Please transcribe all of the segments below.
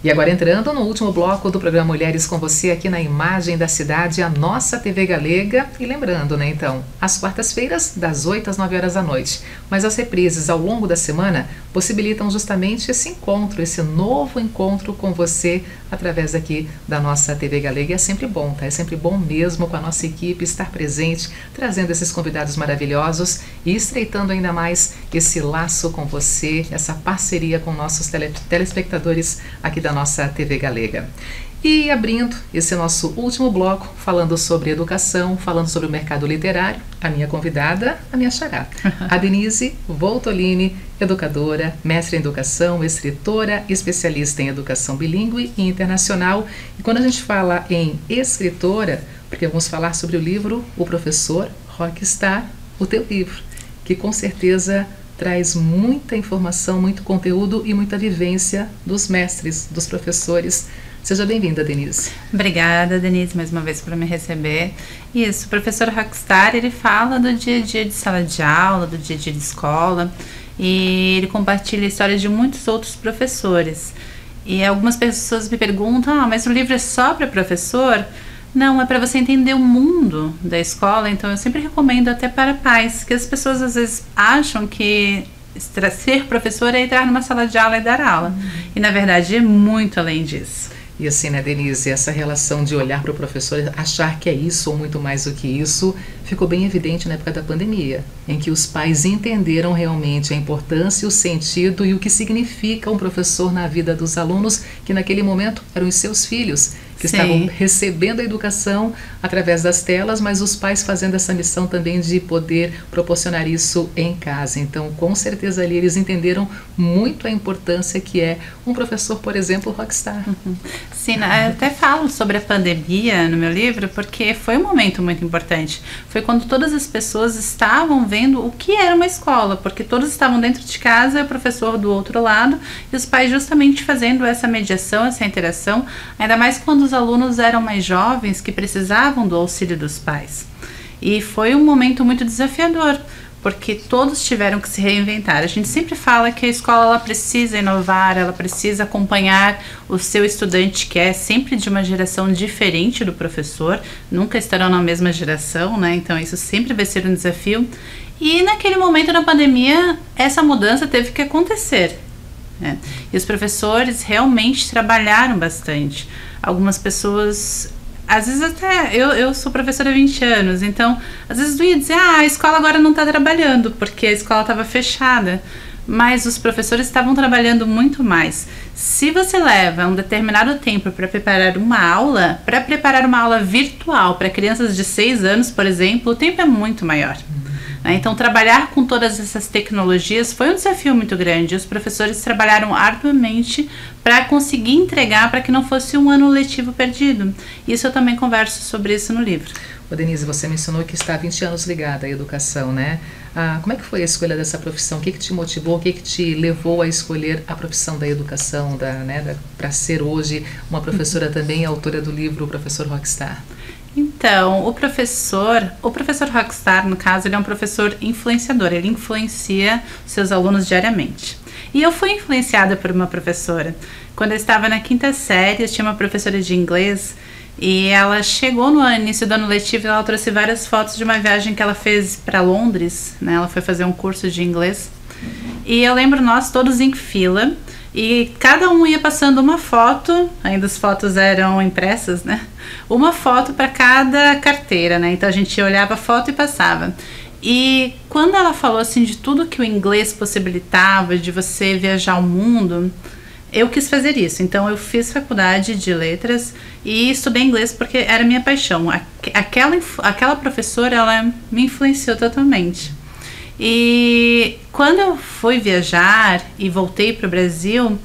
E agora entrando no último bloco do programa Mulheres com Você, aqui na Imagem da Cidade, a nossa TV Galega. E lembrando, né, então, às quartas-feiras, das 8 às 9 horas da noite. Mas as reprises ao longo da semana possibilitam justamente esse encontro, esse novo encontro com você através aqui da nossa TV Galega. E é sempre bom, tá? É sempre bom mesmo com a nossa equipe estar presente, trazendo esses convidados maravilhosos e estreitando ainda mais esse laço com você, essa parceria com nossos telespectadores aqui da nossa TV Galega. E abrindo esse nosso último bloco, falando sobre educação, falando sobre o mercado literário, a minha convidada, a minha xará, a Denise Voltolini, educadora, mestre em educação, escritora, especialista em educação bilíngue e internacional. E quando a gente fala em escritora, porque vamos falar sobre o livro O Professor Rockstar, o teu livro, que com certeza traz muita informação, muito conteúdo e muita vivência dos mestres, dos professores. Seja bem-vinda, Denise. Obrigada, Denise, mais uma vez por me receber. Isso, o professor Rockstar, ele fala do dia a dia de sala de aula, do dia a dia de escola, e ele compartilha histórias de muitos outros professores. E algumas pessoas me perguntam, mas o livro é só para professor? Não, é para você entender o mundo da escola, então eu sempre recomendo até para pais, que as pessoas às vezes acham que ser professor é entrar numa sala de aula e dar aula. E na verdade é muito além disso. E assim, né, Denise, essa relação de olhar para o professor, achar que é isso ou muito mais do que isso, ficou bem evidente na época da pandemia, em que os pais entenderam realmente a importância, o sentido e o que significa um professor na vida dos alunos, que naquele momento eram os seus filhos, que Sim. estavam recebendo a educação através das telas, mas os pais fazendo essa missão também de poder proporcionar isso em casa. Então, com certeza ali eles entenderam muito a importância que é um professor, por exemplo, rockstar. Sim, eu até falo sobre a pandemia no meu livro, porque foi um momento muito importante. Foi quando todas as pessoas estavam vendo o que era uma escola, porque todos estavam dentro de casa, o professor do outro lado, e os pais justamente fazendo essa mediação, essa interação, ainda mais quando os alunos eram mais jovens, que precisavam do auxílio dos pais. E foi um momento muito desafiador, porque todos tiveram que se reinventar. A gente sempre fala que a escola ela precisa inovar, ela precisa acompanhar o seu estudante, que é sempre de uma geração diferente do professor, nunca estarão na mesma geração, né? Então isso sempre vai ser um desafio. E naquele momento da pandemia, essa mudança teve que acontecer, né? E os professores realmente trabalharam bastante. Algumas pessoas, às vezes até, eu sou professora há 20 anos, então às vezes eu ia dizer, a escola agora não está trabalhando, porque a escola estava fechada, mas os professores estavam trabalhando muito mais. Se você leva um determinado tempo para preparar uma aula virtual para crianças de 6 anos, por exemplo, o tempo é muito maior. Então, trabalhar com todas essas tecnologias foi um desafio muito grande. Os professores trabalharam arduamente para conseguir entregar para que não fosse um ano letivo perdido. Isso eu também converso sobre isso no livro. Ô Denise, você mencionou que está há 20 anos ligada à educação, né? Como é que foi a escolha dessa profissão? O que te motivou? O que te levou a escolher a profissão da educação, para ser hoje uma professora também, autora do livro O Professor Rockstar? Então, o professor Rockstar, no caso, ele é um professor influenciador, ele influencia seus alunos diariamente. E eu fui influenciada por uma professora. Quando eu estava na 5ª série, eu tinha uma professora de inglês e ela chegou no início do ano letivo e ela trouxe várias fotos de uma viagem que ela fez para Londres, né? Ela foi fazer um curso de inglês. E eu lembro nós todos em fila e cada um ia passando uma foto, ainda as fotos eram impressas, né? Uma foto para cada carteira, né? Então a gente olhava a foto e passava. E quando ela falou assim de tudo que o inglês possibilitava, de você viajar o mundo, eu quis fazer isso. Então eu fiz faculdade de letras e estudei inglês porque era minha paixão. Aquela professora, ela me influenciou totalmente. E quando eu fui viajar e voltei para o Brasil,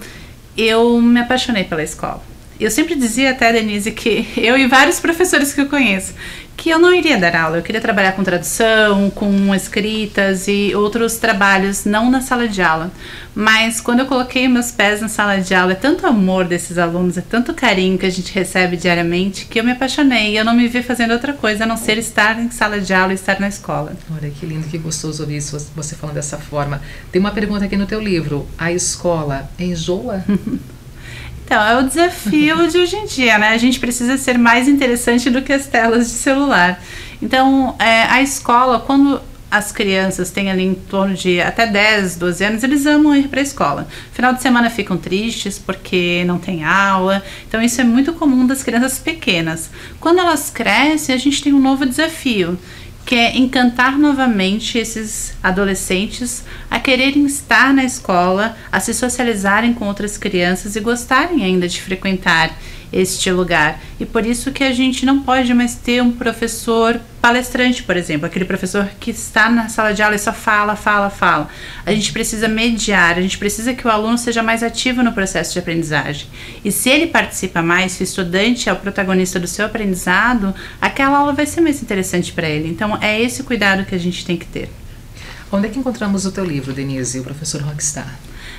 eu me apaixonei pela escola. Eu sempre dizia até, Denise, que eu e vários professores que eu conheço, que eu não iria dar aula, eu queria trabalhar com tradução, com escritas e outros trabalhos, não na sala de aula. Mas quando eu coloquei meus pés na sala de aula, é tanto amor desses alunos, é tanto carinho que a gente recebe diariamente, que eu me apaixonei e eu não me vi fazendo outra coisa a não ser estar em sala de aula e estar na escola. Olha, que lindo, que gostoso ouvir isso, você falando dessa forma. Tem uma pergunta aqui no teu livro, a escola enjoa? Então, é o desafio de hoje em dia, né? A gente precisa ser mais interessante do que as telas de celular. Então, a escola, quando as crianças têm ali em torno de até 10, 12 anos, eles amam ir para a escola. Final de semana ficam tristes porque não tem aula. Então, isso é muito comum das crianças pequenas. Quando elas crescem, a gente tem um novo desafio, que é encantar novamente esses adolescentes a quererem estar na escola, a se socializarem com outras crianças e gostarem ainda de frequentar este lugar. E por isso que a gente não pode mais ter um professor palestrante, por exemplo, aquele professor que está na sala de aula e só fala. A gente precisa mediar, a gente precisa que o aluno seja mais ativo no processo de aprendizagem. E se ele participa mais, se o estudante é o protagonista do seu aprendizado, aquela aula vai ser mais interessante para ele. Então é esse cuidado que a gente tem que ter. Onde é que encontramos o teu livro, Denise, o Professor Rockstar?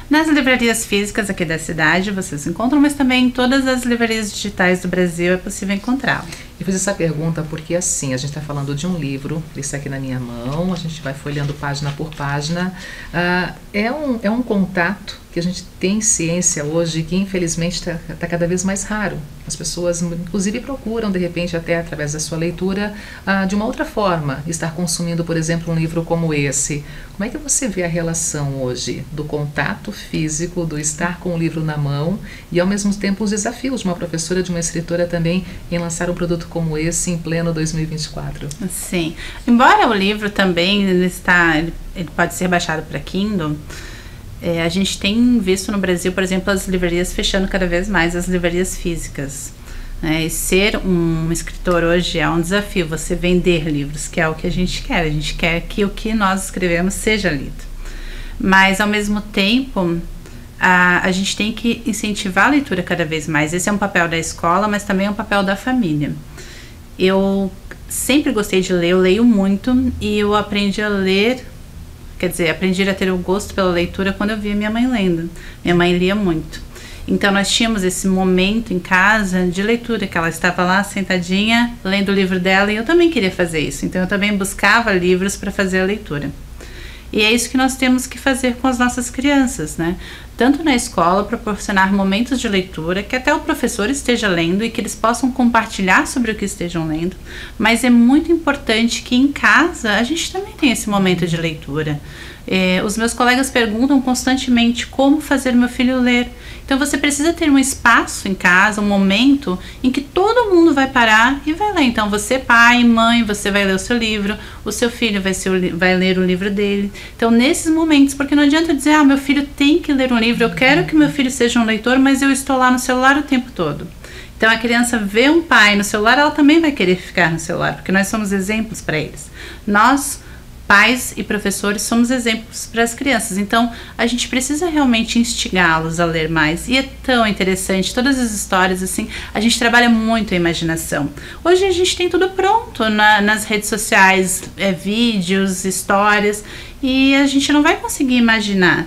Nas livrarias físicas aqui da cidade vocês encontram, mas também em todas as livrarias digitais do Brasil é possível encontrá-lo. Eu fiz essa pergunta porque assim, a gente está falando de um livro, ele está aqui na minha mão, a gente vai folheando página por página. É um contato que a gente tem ciência hoje que infelizmente está cada vez mais raro. As pessoas inclusive procuram de repente até através da sua leitura de uma outra forma, estar consumindo por exemplo um livro como esse. Como é que você vê a relação hoje do contato físico, do estar com o livro na mão e ao mesmo tempo os desafios de uma professora, de uma escritora também em lançar um produto como esse em pleno 2024? Sim, embora o livro também ele pode ser baixado para Kindle, a gente tem visto no Brasil, por exemplo, as livrarias fechando cada vez mais as livrarias físicas. E ser um escritor hoje é um desafio, você vender livros, que é o que a gente quer que o que nós escrevemos seja lido. Mas, ao mesmo tempo, a gente tem que incentivar a leitura cada vez mais. Esse é um papel da escola, mas também é um papel da família. Eu sempre gostei de ler, eu leio muito e eu aprendi a ler, aprendi a ter o gosto pela leitura quando eu via minha mãe lendo. Minha mãe lia muito. Então nós tínhamos esse momento em casa de leitura, que ela estava lá sentadinha, lendo o livro dela, e eu também queria fazer isso. Então eu também buscava livros para fazer a leitura. E é isso que nós temos que fazer com as nossas crianças, né? Tanto na escola, proporcionar momentos de leitura, que até o professor esteja lendo e que eles possam compartilhar sobre o que estejam lendo, mas é muito importante que em casa a gente também tenha esse momento de leitura. Os meus colegas perguntam constantemente como fazer meu filho ler. Então você precisa ter um espaço em casa, um momento em que todo mundo vai parar e vai ler. Então você, pai, mãe, você vai ler o seu livro, o seu filho vai ler o livro dele. Então nesses momentos, porque não adianta dizer, meu filho tem que ler um livro, eu quero que meu filho seja um leitor, mas eu estou lá no celular o tempo todo. Então a criança vê um pai no celular, ela também vai querer ficar no celular, porque nós somos exemplos para eles. Nós, pais e professores, somos exemplos para as crianças. Então, a gente precisa realmente instigá-los a ler mais. E é tão interessante, todas as histórias, assim, a gente trabalha muito a imaginação. Hoje a gente tem tudo pronto nas redes sociais, vídeos, histórias, e a gente não vai conseguir imaginar.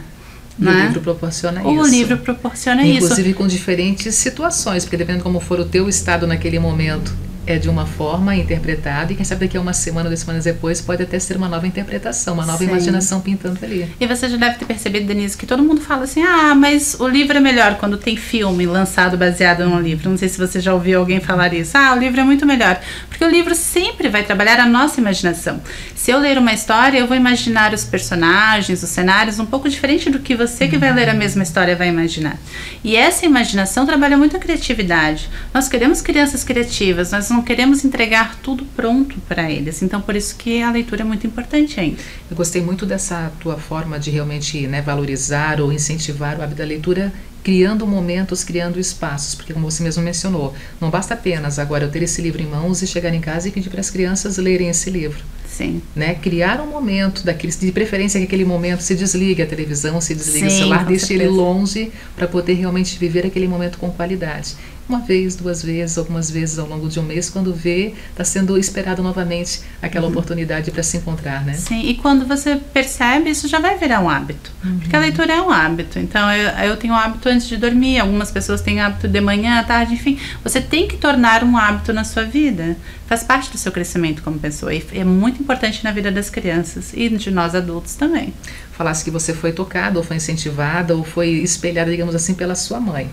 O livro proporciona isso. O livro proporciona isso. Inclusive com diferentes situações, porque dependendo como for o teu estado naquele momento, é de uma forma interpretada, e quem sabe daqui a uma semana, 2 semanas depois, pode até ser uma nova interpretação, uma nova imaginação pintando ali. E você já deve ter percebido, Denise, que todo mundo fala assim, mas o livro é melhor quando tem filme lançado baseado num livro. Não sei se você já ouviu alguém falar isso. O livro é muito melhor. Porque o livro sempre vai trabalhar a nossa imaginação. Se eu ler uma história, eu vou imaginar os personagens, os cenários, um pouco diferente do que você que vai ler a mesma história vai imaginar. E essa imaginação trabalha muito a criatividade. Nós queremos crianças criativas, nós não queremos entregar tudo pronto para eles. Então, por isso que a leitura é muito importante ainda. Eu gostei muito dessa tua forma de realmente valorizar ou incentivar o hábito da leitura, criando momentos, criando espaços, porque como você mesmo mencionou, não basta apenas agora eu ter esse livro em mãos e chegar em casa e pedir para as crianças lerem esse livro. Sim. Criar um momento, de preferência que aquele momento se desligue a televisão, se desligue o celular, deixe ele longe para poder realmente viver aquele momento com qualidade. Uma vez, 2 vezes, algumas vezes ao longo de um mês, quando vê, está sendo esperado novamente aquela oportunidade para se encontrar, né? Sim, e quando você percebe, isso já vai virar um hábito. Porque a leitura é um hábito. Então, eu tenho um hábito antes de dormir, algumas pessoas têm hábito de manhã, à tarde, enfim. Você tem que tornar um hábito na sua vida. Faz parte do seu crescimento como pessoa. E é muito importante na vida das crianças e de nós adultos também. Falasse que você foi tocada, ou foi incentivada, ou foi espelhada, digamos assim, pela sua mãe.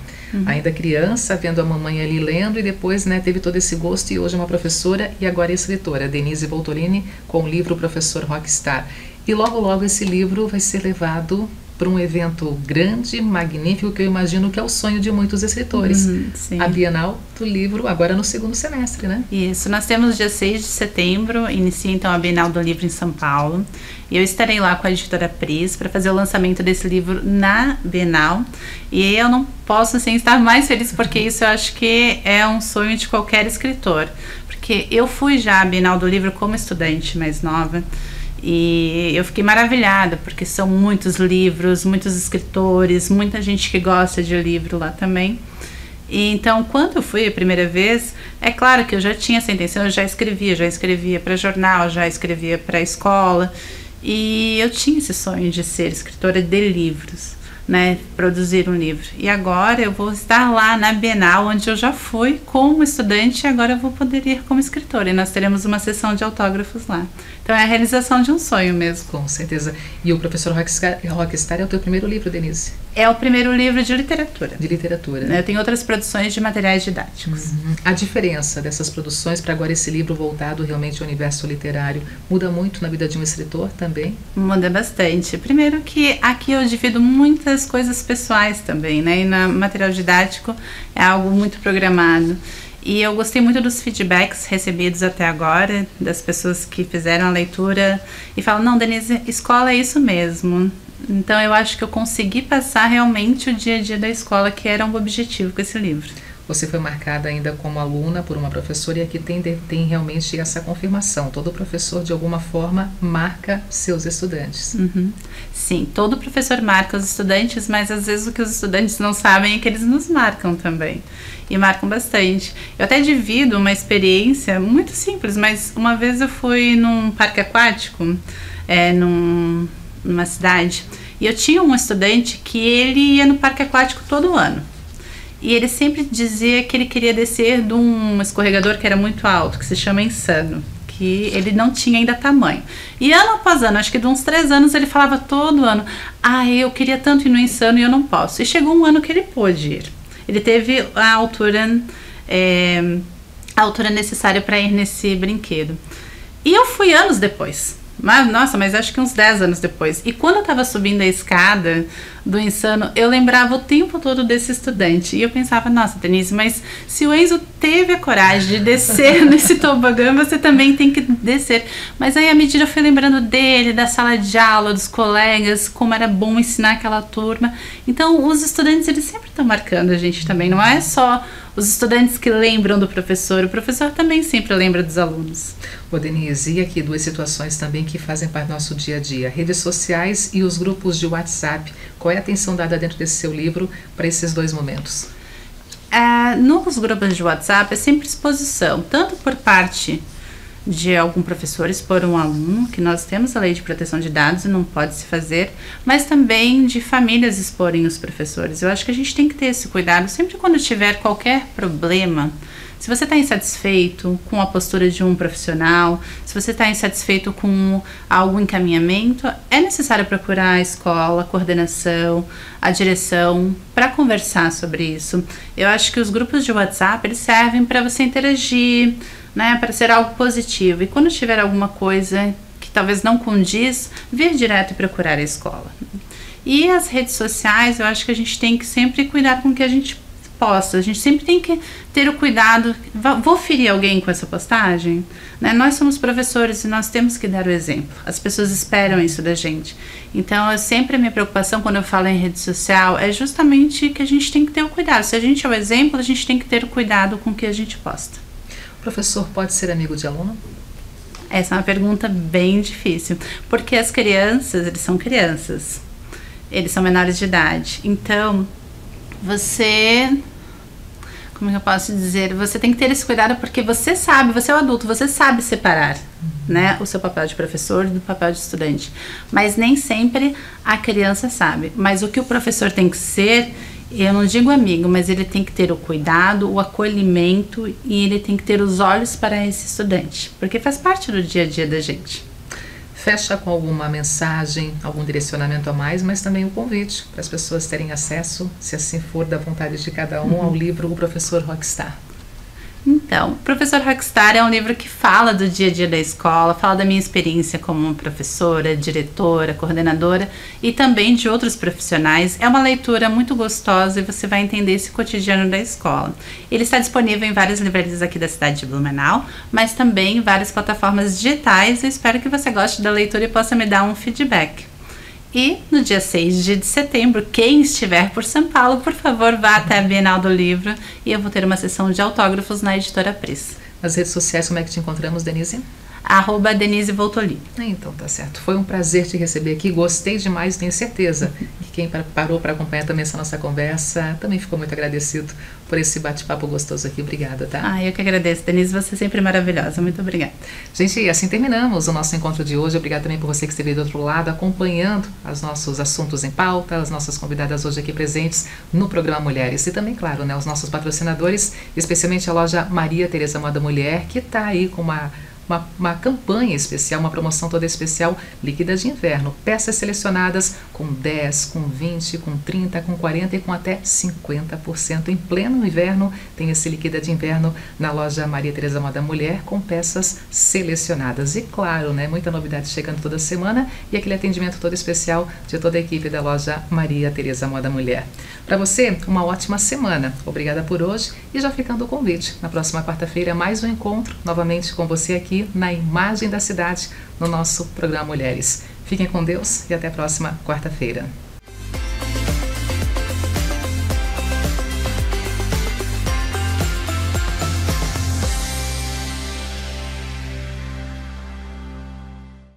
Ainda criança, vendo a mamãe ali lendo e depois, né, teve todo esse gosto e hoje é uma professora e agora é escritora, Denise Voltolini, com o livro Professor Rockstar. E logo, logo esse livro vai ser levado para um evento grande, magnífico, que eu imagino que é o sonho de muitos escritores. A Bienal do Livro, agora no segundo semestre, né? Isso, nós temos dia 6 de setembro, inicia então a Bienal do Livro em São Paulo, e eu estarei lá com a editora Pris para fazer o lançamento desse livro na Bienal, e eu não posso assim, estar mais feliz, porque isso eu acho que é um sonho de qualquer escritor, porque eu fui já à Bienal do Livro como estudante mais nova, e eu fiquei maravilhada, porque são muitos livros, muitos escritores, muita gente que gosta de livro lá também. E então, quando eu fui a primeira vez, é claro que eu já tinha essa intenção, eu já escrevia para jornal, já escrevia para escola, e eu tinha esse sonho de ser escritora de livros, né, produzir um livro. E agora eu vou estar lá na Bienal, onde eu já fui como estudante, e agora eu vou poder ir como escritora, e nós teremos uma sessão de autógrafos lá. Então é a realização de um sonho mesmo. Com certeza. E o Professor Rockstar é o teu primeiro livro, Denise? É o primeiro livro de literatura. De literatura. Eu tenho outras produções de materiais didáticos. A diferença dessas produções para agora esse livro voltado realmente ao universo literário muda muito na vida de um escritor também? Muda bastante. Primeiro que aqui eu divido muitas coisas pessoais também, né? E no material didático é algo muito programado. E eu gostei muito dos feedbacks recebidos até agora, das pessoas que fizeram a leitura e falam, não, Denise, escola é isso mesmo. Então eu acho que eu consegui passar realmente o dia a dia da escola, que era um objetivo com esse livro. Você foi marcada ainda como aluna por uma professora e aqui tem realmente essa confirmação. Todo professor, de alguma forma, marca seus estudantes. Sim, todo professor marca os estudantes, mas às vezes o que os estudantes não sabem é que eles nos marcam também. E marcam bastante. Eu até divido uma experiência muito simples, mas uma vez eu fui num parque aquático, numa cidade, e eu tinha um estudante que ele ia no parque aquático todo ano. E ele sempre dizia que ele queria descer de um escorregador que era muito alto, que se chama Insano, que ele não tinha ainda tamanho. E ano após ano, acho que de uns 3 anos, ele falava todo ano, eu queria tanto ir no Insano e eu não posso. E chegou um ano que ele pôde ir. Ele teve a altura necessária para ir nesse brinquedo. E eu fui anos depois. Mas acho que uns 10 anos depois. E quando eu estava subindo a escada do Insano, eu lembrava o tempo todo desse estudante. E eu pensava, nossa, Denise, mas se o Enzo teve a coragem de descer nesse tobogã, você também tem que descer. Mas aí, à medida eu fui lembrando dele, da sala de aula, dos colegas, como era bom ensinar aquela turma. Então, os estudantes, eles sempre estão marcando a gente também. Não é só os estudantes que lembram do professor, o professor também sempre lembra dos alunos. Ô Denise, e aqui 2 situações também que fazem parte do nosso dia a dia, redes sociais e os grupos de WhatsApp. Qual é a atenção dada dentro desse seu livro para esses 2 momentos? Nos grupos de WhatsApp é sempre exposição, tanto por parte de algum professor expor um aluno, que nós temos a lei de proteção de dados e não pode se fazer, mas também de famílias exporem os professores. Eu acho que a gente tem que ter esse cuidado, sempre quando tiver qualquer problema. Se você está insatisfeito com a postura de um profissional, se você está insatisfeito com algum encaminhamento, é necessário procurar a escola, a coordenação, a direção, para conversar sobre isso. Eu acho que os grupos de WhatsApp, eles servem para você interagir, né, para ser algo positivo. E quando tiver alguma coisa que talvez não condiz, vir direto e procurar a escola. E as redes sociais, eu acho que a gente tem que sempre cuidar com o que a gente posta. A gente sempre tem que ter o cuidado. Vou ferir alguém com essa postagem? Né? Nós somos professores e nós temos que dar o exemplo. As pessoas esperam isso da gente. Então, sempre a minha preocupação quando eu falo em rede social é justamente que a gente tem que ter o cuidado. Se a gente é o exemplo, a gente tem que ter o cuidado com o que a gente posta. O professor pode ser amigo de aluno? Essa é uma pergunta bem difícil, porque as crianças, eles são crianças, eles são menores de idade, então como eu posso dizer, você tem que ter esse cuidado porque você sabe, você é o adulto, você sabe separar, né, o seu papel de professor do papel de estudante, mas nem sempre a criança sabe, mas o que o professor tem que ser, eu não digo amigo, mas ele tem que ter o cuidado, o acolhimento e ele tem que ter os olhos para esse estudante, porque faz parte do dia a dia da gente. fecha com alguma mensagem, algum direcionamento a mais, mas também um convite para as pessoas terem acesso, se assim for da vontade de cada um, ao livro O Professor Rockstar. Então, Professor Rockstar é um livro que fala do dia a dia da escola, fala da minha experiência como professora, diretora, coordenadora e também de outros profissionais. É uma leitura muito gostosa e você vai entender esse cotidiano da escola. Ele está disponível em várias livrarias aqui da cidade de Blumenau, mas também em várias plataformas digitais. Eu espero que você goste da leitura e possa me dar um feedback. E no dia 6 de setembro, quem estiver por São Paulo, por favor, vá até a Bienal do Livro e eu vou ter uma sessão de autógrafos na Editora Pris. Nas redes sociais, como é que te encontramos, Denise? @Denise Voltoli. Então tá certo, foi um prazer te receber aqui, gostei demais, tenho certeza que quem parou para acompanhar também essa nossa conversa também ficou muito agradecido por esse bate-papo gostoso aqui. Obrigada, tá? Eu que agradeço, Denise, você é sempre maravilhosa, muito obrigada. Gente, assim terminamos o nosso encontro de hoje. Obrigada também por você que esteve do outro lado acompanhando os nossos assuntos em pauta, as nossas convidadas hoje aqui presentes no programa Mulheres e também, claro, né, os nossos patrocinadores, especialmente a loja Maria Tereza Moda Mulher, que está aí com uma campanha especial, uma promoção toda especial, líquida de inverno, peças selecionadas com 10, com 20, com 30, com 40 e com até 50%. Em pleno inverno, tem esse líquida de inverno na loja Maria Tereza Moda Mulher com peças selecionadas. E claro, né, muita novidade chegando toda semana e aquele atendimento todo especial de toda a equipe da loja Maria Tereza Moda Mulher. Para você, uma ótima semana. Obrigada por hoje e já ficando o convite. Na próxima quarta-feira, mais um encontro novamente com você aqui na Imagem da Cidade, no nosso programa Mulheres. Fiquem com Deus e até a próxima quarta-feira.